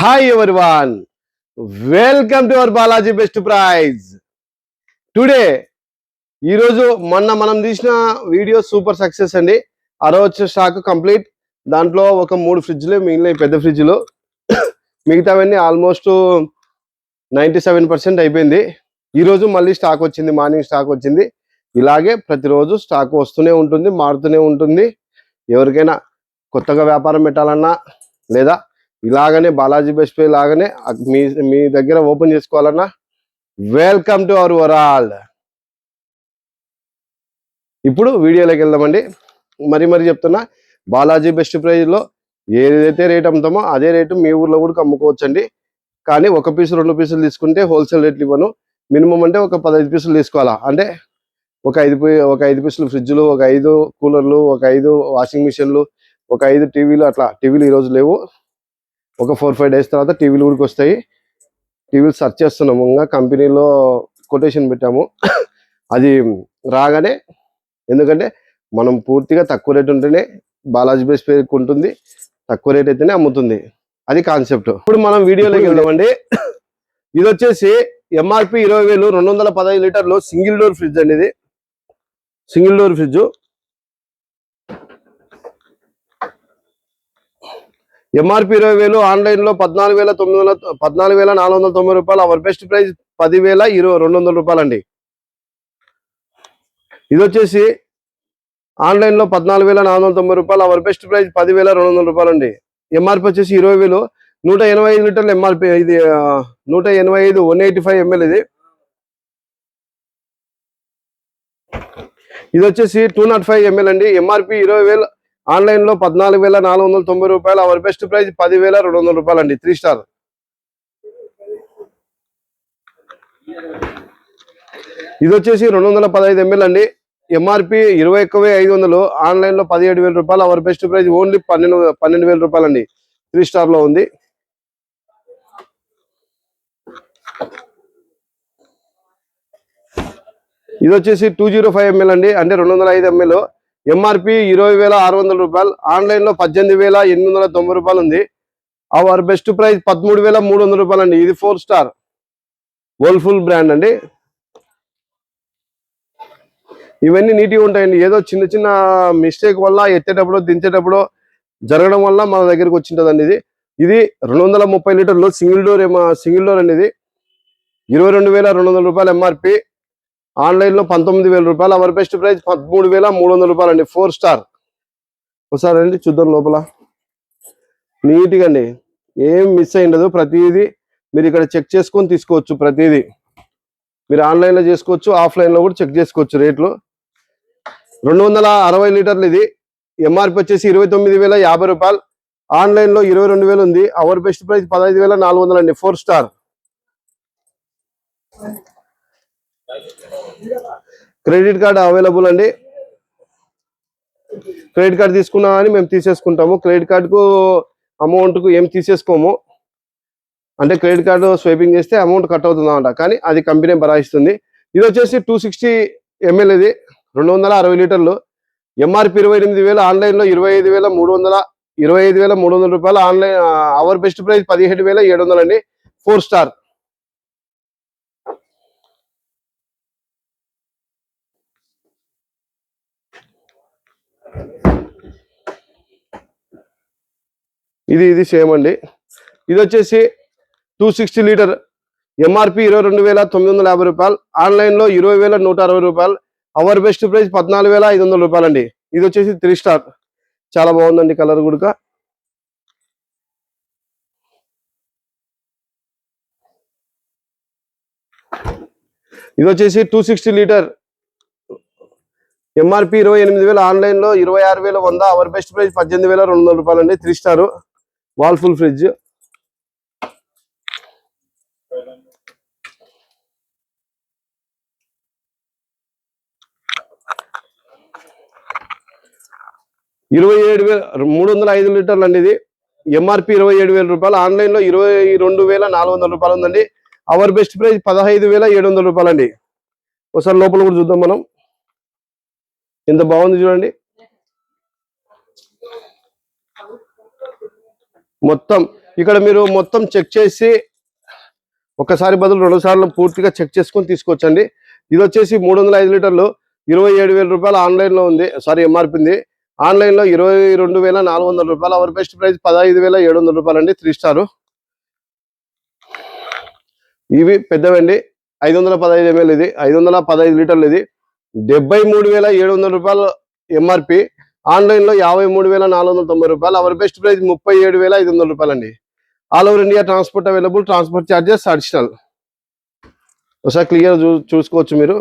Hi everyone, welcome to our Balaji Best Prize. Today, ఈ రోజు మనం తీసిన వీడియో సూపర్ సక్సెస్ అండి. ఆ రోజు స్టాక్ కంప్లీట్. దాంట్లో ఒక 3 ఫ్రిడ్జ్లు మిగిలిన పెద్ద ఫ్రిడ్జ్లు మిగతావన్నీ ఆల్మోస్ట్ 97% అయిపోయింది. ఈ రోజు మళ్ళీ స్టాక్ వచ్చింది, మార్నింగ్ స్టాక్ వచ్చింది. ఇలాగే ప్రతిరోజు స్టాక్ వస్తూనే ఉంటుంది, మారుతూనే ఉంటుంది. ఎవరికైనా కొత్తగా వ్యాపారం పెట్టాలన్నా లేదా ఇలాగనే బాలాజీ బెస్ట్ ప్రైజ్ లాగానే మీ దగ్గర ఓపెన్ చేసుకోవాలన్నా వెల్కమ్ టు అవర్ వరల్డ్. ఇప్పుడు వీడియోలోకి వెళ్దామండి. మరి చెప్తున్నా, బాలాజీ బెస్ట్ ప్రైజ్లో ఏదైతే రేట్ అమ్ముతామో అదే రేటు మీ ఊర్లో కూడా అమ్ముకోవచ్చండి. కానీ 1 పీసు 2 పీసులు తీసుకుంటే హోల్సేల్ రేట్లు ఇవ్వను. మినిమం అంటే ఒక 15 పీసులు తీసుకోవాలా. అంటే ఒక 5 పీసులు ఫ్రిడ్జ్లు, ఒక 5 కూలర్లు, ఒక 5 వాషింగ్ మిషన్లు, ఒక 5 టీవీలు. అట్లా టీవీలు ఈరోజు లేవు, ఒక 4-5 డేస్ తర్వాత టీవీలు కూడా వస్తాయి. టీవీలు సెర్చ్ చేస్తున్నాము, ఇంకా కంపెనీలో కొటేషన్ పెట్టాము. అది రాగానే, ఎందుకంటే మనం పూర్తిగా తక్కువ రేట్ ఉంటేనే బాలాజీ బెస్ట్ ప్రైజ్ ఉంటుంది, తక్కువ రేట్ అయితేనే అమ్ముతుంది. అది కాన్సెప్ట్. ఇప్పుడు మనం వీడియోలోకి వెళ్దామండి. ఇది వచ్చేసి ఎంఆర్పి 20,000, 215 లీటర్లు సింగిల్ డోర్ ఫ్రిడ్జ్ అండి. ఇది single door fridge. MRP 20,000, online లో 14,490 రూపాయలు. అవర్ బెస్ట్ ప్రైస్ 10,200 రూపాయలు అండి. ఇది వచ్చేసి ఆన్లైన్ లో 14,490 రూపాయలు. అవర్ బెస్ట్ ప్రైస్ 10,200 రూపాయలు అండి. ఎంఆర్పి వచ్చేసి 20,000, 185 లీటర్లు ఎంఆర్పి. ఇది 185 185 ml. ఇది వచ్చేసి 205 ml అండి. ఎంఆర్పి 20,000, ఆన్లైన్ లో 14,490 రూపాయలు. అవర్ బెస్ట్ ప్రైస్ 10,200 రూపాయలు అండి. 3 స్టార్. ఇది వచ్చేసి 215 ml అండి. ఎంఆర్పి 21,500, ఆన్లైన్ లో 17,000 రూపాయలు. అవర్ బెస్ట్ ప్రైస్ ఓన్లీ 12,000 రూపాయలు అండి. 3 స్టార్ లో ఉంది. ఇది వచ్చేసి 205 ml అండి, అంటే 205 ml. ఎంఆర్పి 20,600 రూపాయలు, ఆన్లైన్ లో 18,890 రూపాయలు ఉంది. అవర్ బెస్ట్ ప్రైస్ 13,300 రూపాయలు అండి. ఇది 4 స్టార్ వర్ల్ఫుల్ బ్రాండ్ అండి. ఇవన్నీ నీట్గా ఉంటాయండి. ఏదో చిన్న చిన్న మిస్టేక్ వల్ల ఎత్తేటప్పుడు దించేటప్పుడు జరగడం వల్ల మన దగ్గరికి వచ్చింటదండి. ఇది 230 లీటర్లు సింగిల్ డోర్ అండి. ఇది 22,200 రూపాయలు ఎంఆర్పి, ఆన్లైన్ లో 19,000 రూపాయలు. అవర్ బెస్ట్ ప్రైస్ 13,300 రూపాయలు అండి. 4 స్టార్. ఒకసారి అండి చూద్దాం లోపల. నీట్గా అండి, ఏం మిస్ అయ్యిండదు. ప్రతిదీ మీరు ఇక్కడ చెక్ చేసుకొని తీసుకోవచ్చు. ప్రతిదీ మీరు ఆన్లైన్ లో చేసుకోవచ్చు, ఆఫ్లైన్ లో కూడా చెక్ చేసుకోవచ్చు రేట్లు. 260 లీటర్లు. ఇది ఎంఆర్పి వచ్చేసి 29,050 రూపాయలు, ఆన్లైన్ లో 22,000 ఉంది. అవర్ బెస్ట్ ప్రైస్ 15,400 అండి. 4 స్టార్. క్రెడిట్ కార్డ్ అవైలబుల్ అండి. క్రెడిట్ కార్డ్ తీసుకున్నా కానీ మేము తీసేసుకుంటాము. క్రెడిట్ కార్డుకు అమౌంట్ కు ఏం తీసేసుకోము. అంటే క్రెడిట్ కార్డు స్వైపింగ్ చేస్తే అమౌంట్ కట్ అవుతుంది అన్నమాట, కానీ అది కంపెనీ భరాయిస్తుంది. ఇది వచ్చేసి 260 ml. ఇది 260 లీటర్లు. ఎంఆర్పి 28,000, ఆన్లైన్ లో 25,300 రూపాయలు. ఆన్లైన్ అవర్ బెస్ట్ ప్రైస్ 17,700 అండి. 4 స్టార్. ఇది సేమ్ అండి. ఇది వచ్చేసి 260 లీటర్. ఎంఆర్పి 22,950 రూపాయలు, ఆన్లైన్ లో 20,160 రూపాయలు. అవర్ బెస్ట్ ప్రైస్ 14,500 రూపాయలు అండి. ఇది వచ్చేసి 3 స్టార్. చాలా బాగుందండి కలర్ కూడా. ఇది వచ్చేసి 260 లీటర్. ఎంఆర్పి 28,000, ఆన్లైన్ లో 26,100. అవర్ బెస్ట్ ప్రైస్ 18,200 రూపాయలు అండి. 3 స్టార్ వాల్ఫుల్ ఫ్రిడ్జ్. $27,305 లీటర్లు అండి. ఇది ఎంఆర్పి 27,000 రూపాయలు, ఆన్లైన్ లో 22,400 రూపాయలు ఉందండి. అవర్ బెస్ట్ ప్రైస్ 15,700 రూపాయలు అండి. ఒకసారి లోపల కూడా చూద్దాం మనం. ఎంత బాగుంది చూడండి. మొత్తం ఇక్కడ మీరు మొత్తం చెక్ చేసి ఒకసారి బదులు 2 సార్లు పూర్తిగా చెక్ చేసుకొని తీసుకోవచ్చండి. ఇది వచ్చేసి 305 లీటర్లు 27,000 రూపాయలు ఆన్లైన్ లో ఉంది, సారీ ఎంఆర్పి ఉంది. ఆన్లైన్ లో 22,400 రూపాయలు. అవర్ బెస్ట్ ప్రైస్ 15,700 రూపాయలు అండి. 3 స్టార్. ఇవి పెద్దవండి. 515 ml ఇది, 515 లీటర్లు ఇది. 73,700 రూపాయలు ఎంఆర్పి. ఆన్లైన్ లో 53,490 రూపాయలు. అవర్ బెస్ట్ ప్రైస్ 37,500 రూపాయలు అండి. All over India transport available. Transport charges additional. ఒకసారి క్లియర్ చూసుకోవచ్చు మీరు.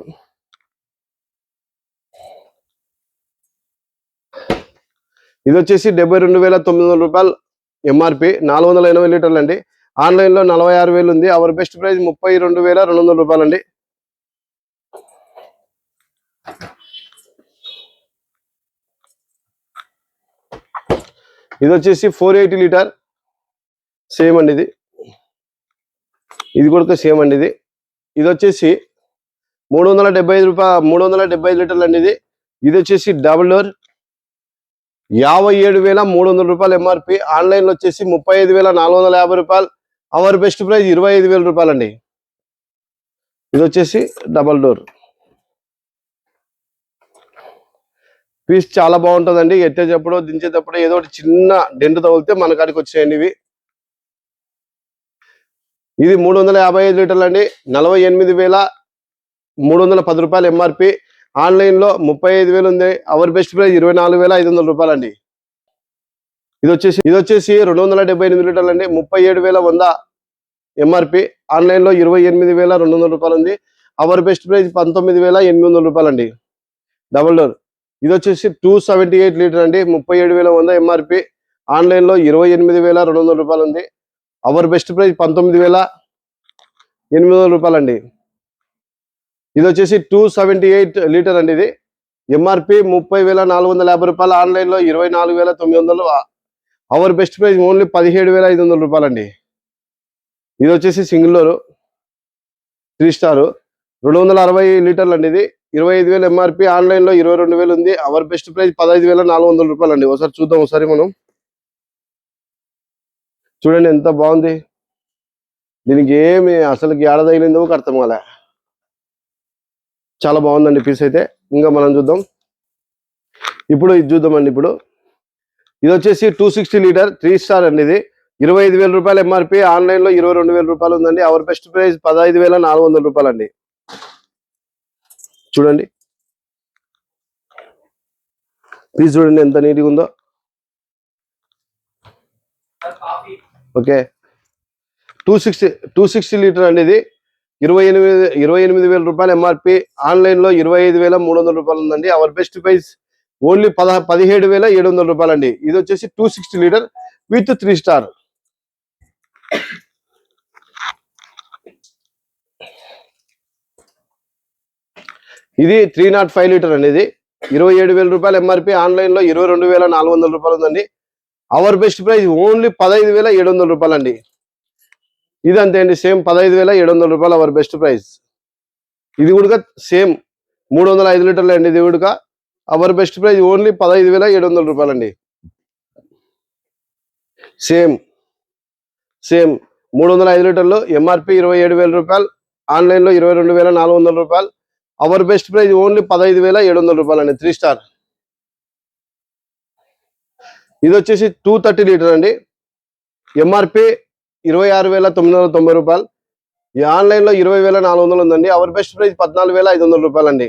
ఇది వచ్చేసి 72,900 రూపాయలు ఎంఆర్పి. 480 లీటర్లు అండి. ఆన్లైన్ లో 46,000 ఉంది. అవర్ బెస్ట్ ప్రైస్ 32,200 రూపాయలు అండి. ఇది వచ్చేసి 480 లీటర్ సేమ్ అండి. ఇది కూడా సేమ్ అండి. ఇది వచ్చేసి 375 లీటర్లు అండి. ఇది వచ్చేసి డబుల్ డోర్ 57,300 రూపాయలు ఎంఆర్పి. ఆన్లైన్ లో వచ్చేసి 35,450 రూపాయలు. అవర్ బెస్ట్ ప్రైస్ 25,000 రూపాయలు అండి. ఇది వచ్చేసి డబల్ డోర్ పీస్. చాలా బాగుంటుందండి. ఎత్తేటప్పుడు దించేటప్పుడు ఏదో ఒకటి చిన్న డెంట్ తగిలితే మన కాడికి వచ్చేయండి ఇవి. ఇది 355 లీటర్లు అండి. 48,310 రూపాయలు ఎంఆర్పి. ఆన్లైన్ లో 35,000 ఉంది. అవర్ బెస్ట్ ప్రైస్ 24,500 రూపాయలు అండి. ఇది వచ్చేసి 278 లీటర్లు అండి. 37,100 ఎంఆర్పి. ఆన్లైన్ లో 28,200 రూపాయలు ఉంది. అవర్ బెస్ట్ ప్రైస్ 19,800 రూపాయలు అండి. Double door. ఇది వచ్చేసి 278 లీటర్ అండి. 37,100 ఎంఆర్పి. ఆన్లైన్ లో 28,200 రూపాయలు ఉంది. అవర్ బెస్ట్ ప్రైస్ 19,800 రూపాయలు అండి. ఇది వచ్చేసి 278 లీటర్ అండి. ఇది ఎంఆర్పి 30,450 రూపాయలు. ఆన్లైన్ లో 24,900. అవర్ బెస్ట్ ప్రైస్ ఓన్లీ 17,500 రూపాయలు అండి. ఇది వచ్చేసి సింగిల్ డోర్ 3 స్టార్ 260 లీటర్లు అండి. ఇది 25,000 ఎంఆర్పి. ఆన్లైన్ లో 22,000 ఉంది. అవర్ బెస్ట్ ప్రైస్ 15,400 రూపాయలు అండి. ఒకసారి చూద్దాం. ఒకసారి మనం చూడండి ఎంత బాగుంది. దీనికి ఏమి అసలుకి ఏడ తగిలిందో అర్థం కాలే. చాలా బాగుందండి పీస్ అయితే. ఇంకా మనం చూద్దాం. ఇప్పుడు ఇది చూద్దామండి. ఇప్పుడు ఇది వచ్చేసి 260 లీటర్ 3 స్టార్ అండి. ఇది 25,000 రూపాయలు ఎంఆర్పి. ఆన్లైన్ లో 22,000 రూపాయలు ఉందండి. అవర్ బెస్ట్ ప్రైస్ 15,400 రూపాయలు అండి. చూడండి పీస్ చూడండి ఎంత నీట్గా ఉందో. ఓకే 260 లీటర్ అండి. ఇది 28,000 రూపాయలు ఎంఆర్పి. ఆన్లైన్ లో 25,300 రూపాయలు ఉందండి. అవర్ బెస్ట్ ప్రైస్ ఓన్లీ 17,700 రూపాయలు అండి. ఇది వచ్చేసి 260 లీటర్ విత్ 3 స్టార్. ఇది 305 లీటర్ అండి. ఇది 27,000 రూపాయలు ఎంఆర్పి. ఆన్లైన్ లో 22,400 రూపాయలు ఉందండి. అవర్ బెస్ట్ ప్రైస్ ఓన్లీ 15,700 రూపాయలు అండి. ఇది అంతే అండి. సేమ్ 15,700 రూపాయలు అవర్ బెస్ట్ ప్రైస్. ఇది కూడా సేమ్ 305 లీటర్లు అండి. ఇది కూడా అవర్ బెస్ట్ ప్రైస్ ఓన్లీ 15,700 రూపాయలు అండి. సేమ్ 305 లీటర్లు ఎంఆర్పి 27,000 రూపాయలు. ఆన్లైన్ లో 22,400 రూపాయలు. అవర్ బెస్ట్ ప్రైస్ ఓన్లీ 15,700 రూపాయలు అండి. 3 స్టార్. ఇది వచ్చేసి 230 లీటర్ అండి. ఎంఆర్పి 26,990 రూపాయలు. ఈ ఆన్లైన్ లో 20,400 ఉందండి. అవర్ బెస్ట్ ప్రైస్ 14,500 రూపాయలు అండి.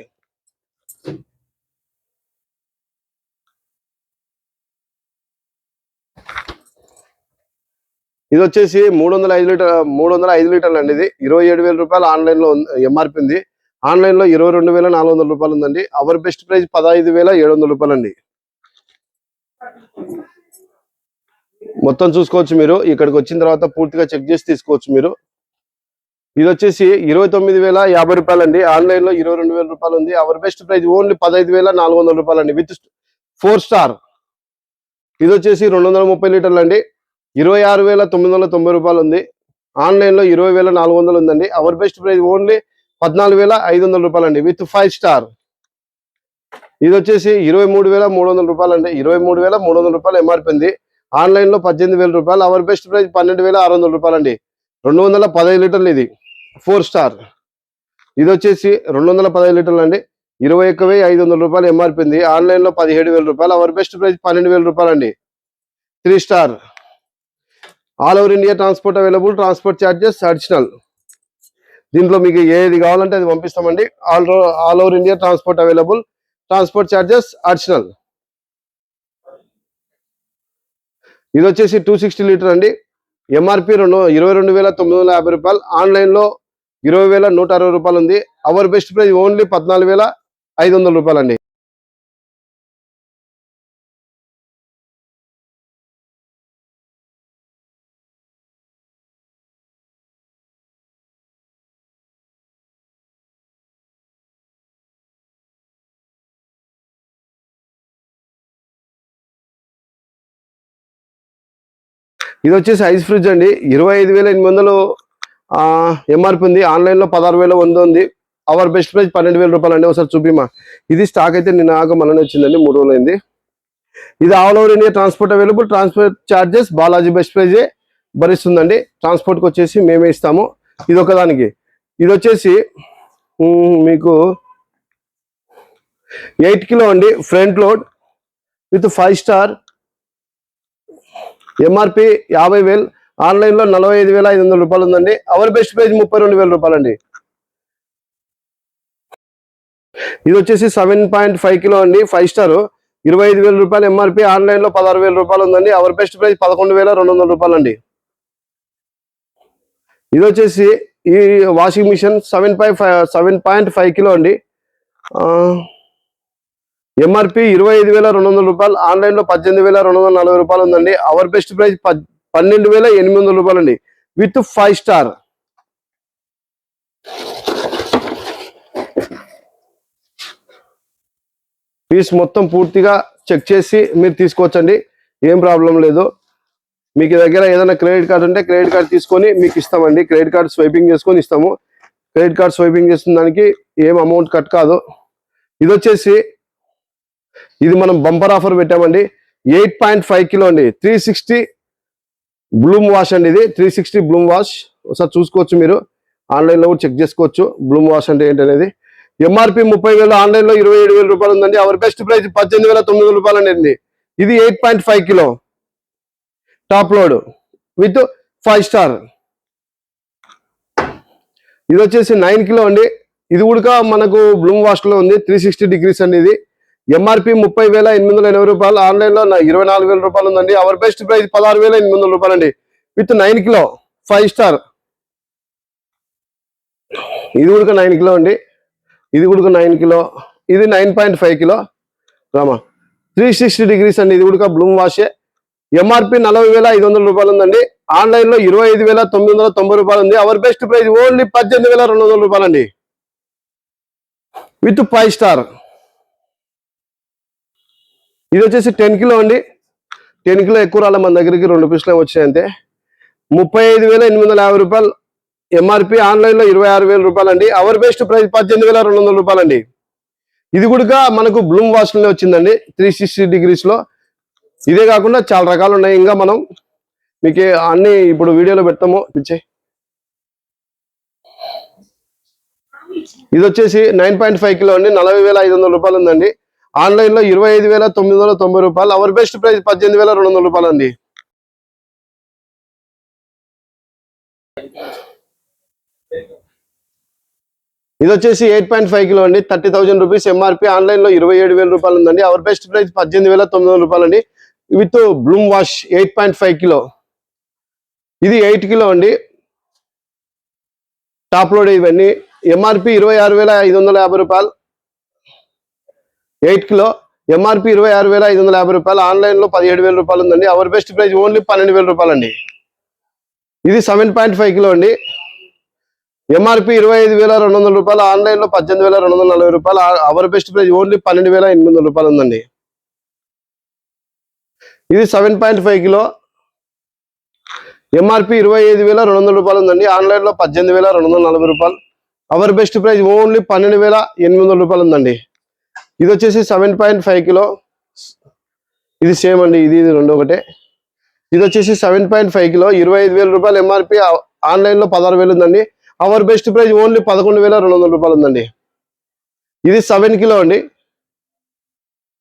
ఇది వచ్చేసి 305 లీటర్లు అండి. ఇది 27,000 రూపాయలు ఆన్లైన్ లో ఎంఆర్పి ఉంది. ఆన్లైన్ లో 22,400 రూపాయలు ఉందండి. అవర్ బెస్ట్ ప్రైస్ 15,700 రూపాయలు అండి. మొత్తం చూసుకోవచ్చు మీరు. ఇక్కడికి వచ్చిన తర్వాత పూర్తిగా చెక్ చేసి తీసుకోవచ్చు మీరు. ఇది వచ్చేసి 29,050 రూపాయలు అండి. ఆన్లైన్ లో 22,000 రూపాయలు ఉంది. అవర్ బెస్ట్ ప్రైస్ ఓన్లీ 15,400 రూపాయలు అండి విత్ 4 స్టార్. ఇది వచ్చేసి 230 లీటర్లు అండి. 26,990 రూపాయలు ఉంది. ఆన్లైన్ లో 20,400 ఉందండి. అవర్ బెస్ట్ ప్రైస్ ఓన్లీ 14,500 రూపాయలు అండి విత్ 5 స్టార్. ఇది వచ్చేసి 23,300 రూపాయలు అండి. 23,300 రూపాయలు ఎంఆర్పి ఉంది. ఆన్లైన్ లో 18,000 రూపాయలు. అవర్ బెస్ట్ ప్రైస్ 12,600 రూపాయలు అండి. 215 లీటర్లు ఇది 4 స్టార్. ఇది వచ్చేసి 215 లీటర్లు అండి. 21,500 రూపాయలు ఎంఆర్పి ఉంది. ఆన్లైన్ లో 17,000 రూపాయలు. అవర్ బెస్ట్ ప్రైస్ 12,000 రూపాయలు అండి. 3 star. All over India transport available. Transport charges additional. దీంట్లో మీకు ఏది కావాలంటే అది పంపిస్తామండి. All over India transport available. Transport charges additional. ఇది వచ్చేసి 260 లీటర్ అండి. ఎంఆర్పి 22,950 రూపాయలు. ఆన్లైన్ లో 20,160 రూపాయలు ఉంది. అవర్ బెస్ట్ ప్రైస్ ఓన్లీ 14,500 రూపాయలు అండి. ఇది వచ్చేసి ఐస్ ఫ్రిడ్జ్ అండి. 25,800 ఎంఆర్పి ఉంది. ఆన్లైన్ లో 16,100 ఉంది. అవర్ బెస్ట్ ప్రైస్ 12,000 రూపాయలు అండి. ఒకసారి చూపిమా. ఇది స్టాక్ అయితే నిన్న మననే వచ్చిందండి, 3 రోజులు అయింది. ఇది all over India transport available. Transport charges Balaji best ప్రైజే భరిస్తుందండి. ట్రాన్స్పోర్ట్కి వచ్చేసి మేమే ఇస్తాము. ఇది ఒకదానికి. ఇది వచ్చేసి మీకు 8 కిలో అండి. Front load with 5 star. MRP 50,000. Online లో 45,500 రూపాయలు ఉందండి. అవర్ బెస్ట్ ప్రైస్ 32,000 రూపాయలు అండి. ఇది వచ్చేసి 7.5 కిలో అండి. 5 స్టార్. 25,000 రూపాయలు ఎంఆర్పి. ఆన్లైన్ లో 16,000 రూపాయలు ఉందండి. అవర్ బెస్ట్ ప్రైస్ 11,200 రూపాయలు అండి. ఇది వచ్చేసి ఈ వాషింగ్ మిషన్ 7.5 కిలో అండి. ఎంఆర్పి 25,200 రూపాయలు. ఆన్లైన్ లో 18,240 రూపాయలు ఉందండి. అవర్ బెస్ట్ ప్రైస్ 12,800 రూపాయలు అండి విత్ 5 స్టార్. పీస్ మొత్తం పూర్తిగా చెక్ చేసి మీరు తీసుకోవచ్చండి. ఏం ప్రాబ్లం లేదు. మీకు దగ్గర ఏదైనా క్రెడిట్ కార్డు ఉంటే క్రెడిట్ కార్డు తీసుకొని మీకు ఇస్తామండి. క్రెడిట్ కార్డు స్వైపింగ్ చేసుకొని ఇస్తాము. క్రెడిట్ కార్డు స్వైపింగ్ చేసిన దానికి ఏం అమౌంట్ కట్ కాదు. ఇది వచ్చేసి ఇది మనం బంపర్ ఆఫర్ పెట్టామండి. 8.5 కిలో అండి. 360 బ్లూమ్ వాష్ అండి. ఇది 360 బ్లూమ్ వాష్. ఒకసారి చూసుకోవచ్చు మీరు. ఆన్లైన్లో కూడా చెక్ చేసుకోవచ్చు బ్లూమ్ వాష్ అంటే ఏంటనేది. ఎంఆర్పి 30,000. ఆన్లైన్ లో 27,000 రూపాయలు ఉందండి. అవర్ బెస్ట్ ప్రైస్ 18,900 రూపాయలు అండి. ఇది 8.5 kilo top load with 5 star. ఇది వచ్చేసి 9 కిలో అండి. ఇది కూడా మనకు బ్లూమ్ వాష్ లో ఉంది. 360 డిగ్రీస్ అండి. ఇది ఎంఆర్పి 30,880 రూపాయలు. ఆన్లైన్ లో 24,000 రూపాయలు ఉందండి. అవర్ బెస్ట్ ప్రైస్ 16,800 రూపాయలు అండి విత్ 9 కిలో 5 స్టార్. ఇది కూడా 9 కిలో అండి. ఇది కూడా 9 కిలో. ఇది 9.5 కిలో రామా. 360 డిగ్రీస్ అండి. ఇది కూడా బ్లూమ్ వాషే. ఎంఆర్పి 40,500 రూపాయలు ఉందండి. ఆన్లైన్ లో 25,990 రూపాయలు ఉంది. అవర్ బెస్ట్ ప్రైస్ ఓన్లీ 18,200 రూపాయలు అండి విత్ 5 స్టార్. ఇది వచ్చేసి 10 కిలో అండి. 10 కిలో ఎక్కువ రాలే మన దగ్గరికి, 2 పీసులు వచ్చాయి అంతే. 35,850 రూపాయలు ఎంఆర్పి. ఆన్లైన్ లో 26,000 రూపాయలు అండి. అవర్ బెస్ట్ ప్రైస్ 18,200 రూపాయలు అండి. ఇది కూడా మనకు బ్లూమ్ వాష్ లోనే వచ్చిందండి 360 డిగ్రీస్ లో. ఇదే కాకుండా చాలా రకాలు ఉన్నాయి. ఇంకా మనం మీకు అన్ని ఇప్పుడు వీడియోలో పెడతాము. ఇది వచ్చేసి 9.5 కిలో అండి. 40,500 రూపాయలు ఉందండి. ఆన్లైన్ లో 25,990 రూపాయలు. అవర్ బెస్ట్ ప్రైస్ 18,200 రూపాయలు అండి. ఇది వచ్చేసి 8.5 కిలో అండి. 30,000 రూపీస్ ఎంఆర్పి. ఆన్లైన్ లో 27,000 రూపాయలు ఉందండి. అవర్ బెస్ట్ ప్రైస్ 18,900 రూపాయలు అండి విత్ బ్లూమ్ వాష్. 8.5 కిలో. ఇది 8 కిలో అండి. టాప్ లోడ్ ఇవన్నీ. ఎంఆర్పి 26,550 రూపాయలు. 8 కిలో ఎంఆర్పి 26,550 రూపాయలు. ఆన్లైన్ లో 17,000 రూపాయలు ఉందండి. అవర్ బెస్ట్ ప్రైస్ ఓన్లీ 12,000 రూపాయలు అండి. ఇది 7.5 కిలో అండి. ఎంఆర్పి 25,200 రూపాయలు. ఆన్లైన్ లో 18,240 రూపాయలు. అవర్ బెస్ట్ ప్రైస్ ఓన్లీ 12,800 రూపాయలు ఉందండి. ఇది 7.5 కిలో. ఎంఆర్పి 25,200 రూపాయలు ఉందండి. ఆన్లైన్ లో 18,240 రూపాయలు. అవర్ బెస్ట్ ప్రైస్ ఓన్లీ 12,800 రూపాయలు ఉందండి. ఇది వచ్చేసి 7.5 కిలో. ఇది సేమ్ అండి. ఇది రెండు ఒకటే. ఇది వచ్చేసి 7.5 కిలో 25,000 రూపాయలు ఎంఆర్పి, ఆన్లైన్ లో 16,000 ఉందండి. అవర్ బెస్ట్ ప్రైస్ ఓన్లీ 11,200 రూపాయలు ఉందండి. ఇది 7 కిలో అండి,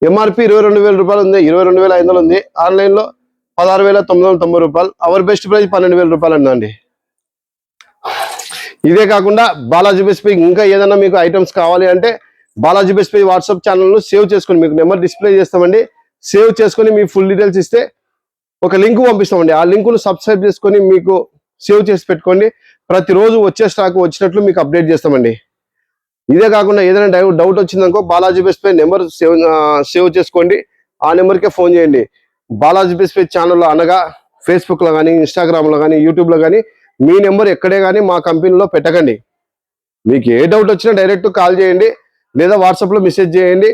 ఎంఆర్పి 22,000 రూపాయలు ఉంది, 22,500 ఉంది, ఆన్లైన్ లో 16,990 రూపాయలు. అవర్ బెస్ట్ ప్రైస్ 12,000 రూపాయలు ఉందండి. ఇదే కాకుండా బాలాజీ బెస్ట్ పై ఇంకా ఏదైనా మీకు ఐటమ్స్ కావాలి అంటే బాలాజీ బెస్ట్ పై వాట్సాప్ ఛానల్ సేవ్ చేసుకొని మీకు నెంబర్ డిస్ప్లే చేస్తామండి. సేవ్ చేసుకొని మీ ఫుల్ డీటెయిల్స్ ఇస్తే ఒక లింక్ పంపిస్తామండి. ఆ లింకును సబ్స్క్రైబ్ చేసుకొని మీకు సేవ్ చేసి పెట్టుకోండి. ప్రతిరోజు వచ్చే స్టాక్ వచ్చినట్లు మీకు అప్డేట్ చేస్తామండి. ఇదే కాకుండా ఏదైనా డౌట్ వచ్చిందనుకో బాలాజీ బెస్ట్ పై నెంబర్ సేవ్ చేసుకోండి. ఆ నెంబర్కే ఫోన్ చేయండి. బాలాజీ బెస్ట్ పై ఛానల్లో అనగా ఫేస్బుక్లో కానీ, ఇన్స్టాగ్రామ్లో కానీ, యూట్యూబ్లో కానీ మీ నెంబర్ ఎక్కడే కానీ మా కంపెనీలో పెట్టకండి. మీకు ఏ డౌట్ వచ్చినా డైరెక్ట్ కాల్ చేయండి లేదా వాట్సాప్లో మెసేజ్ చేయండి.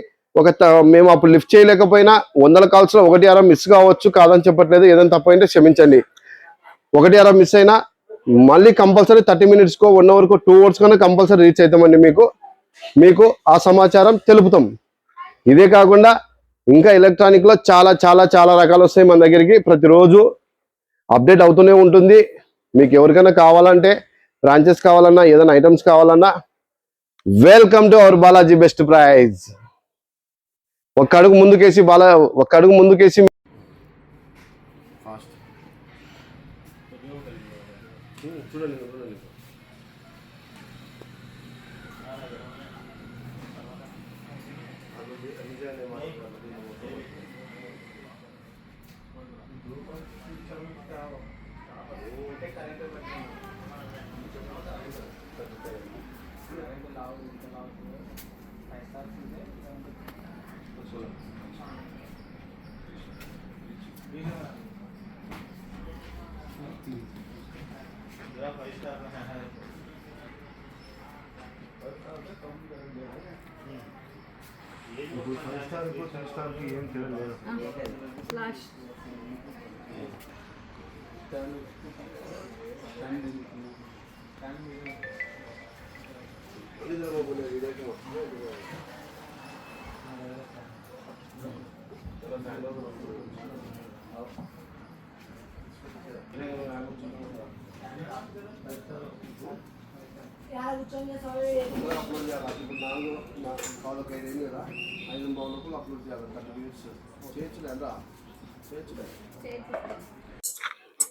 మేము అప్పుడు లిఫ్ట్ చేయలేకపోయినా 100 కాల్స్లో 1-6 మిస్ కావచ్చు, కాదని చెప్పట్లేదు. ఏదైనా తప్పైంటే క్షమించండి. 1-6 మిస్ అయినా మళ్ళీ కంపల్సరీ 30 మినిట్స్కో 1 అవర్కో 2 అవర్స్ కన్నా కంపల్సరీ రీచ్ అవుతామండి. మీకు ఆ సమాచారం తెలుపుతాం. ఇదే కాకుండా ఇంకా ఎలక్ట్రానిక్లో చాలా చాలా చాలా రకాలు వస్తాయి మన దగ్గరికి. ప్రతిరోజు అప్డేట్ అవుతూనే ఉంటుంది. మీకు ఎవరికైనా కావాలంటే బ్రాంచెస్ కావాలన్నా ఏదైనా ఐటమ్స్ కావాలన్నా welcome to our Balaji best price. ఒక్క అడుగు ముందుకేసి చూడండి.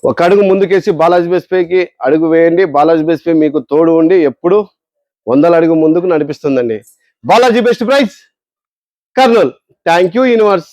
ఒక అడుగు ముందుకేసి బాలాజీ బెస్ట్ పైకి అడుగు వేయండి. బాలాజీ బెస్ట్ పై మీకు తోడు ఉండి ఎప్పుడు 100 అడుగు ముందుకు నడిపిస్తుందండి. Balaji best price Kurnool. Thank you universe.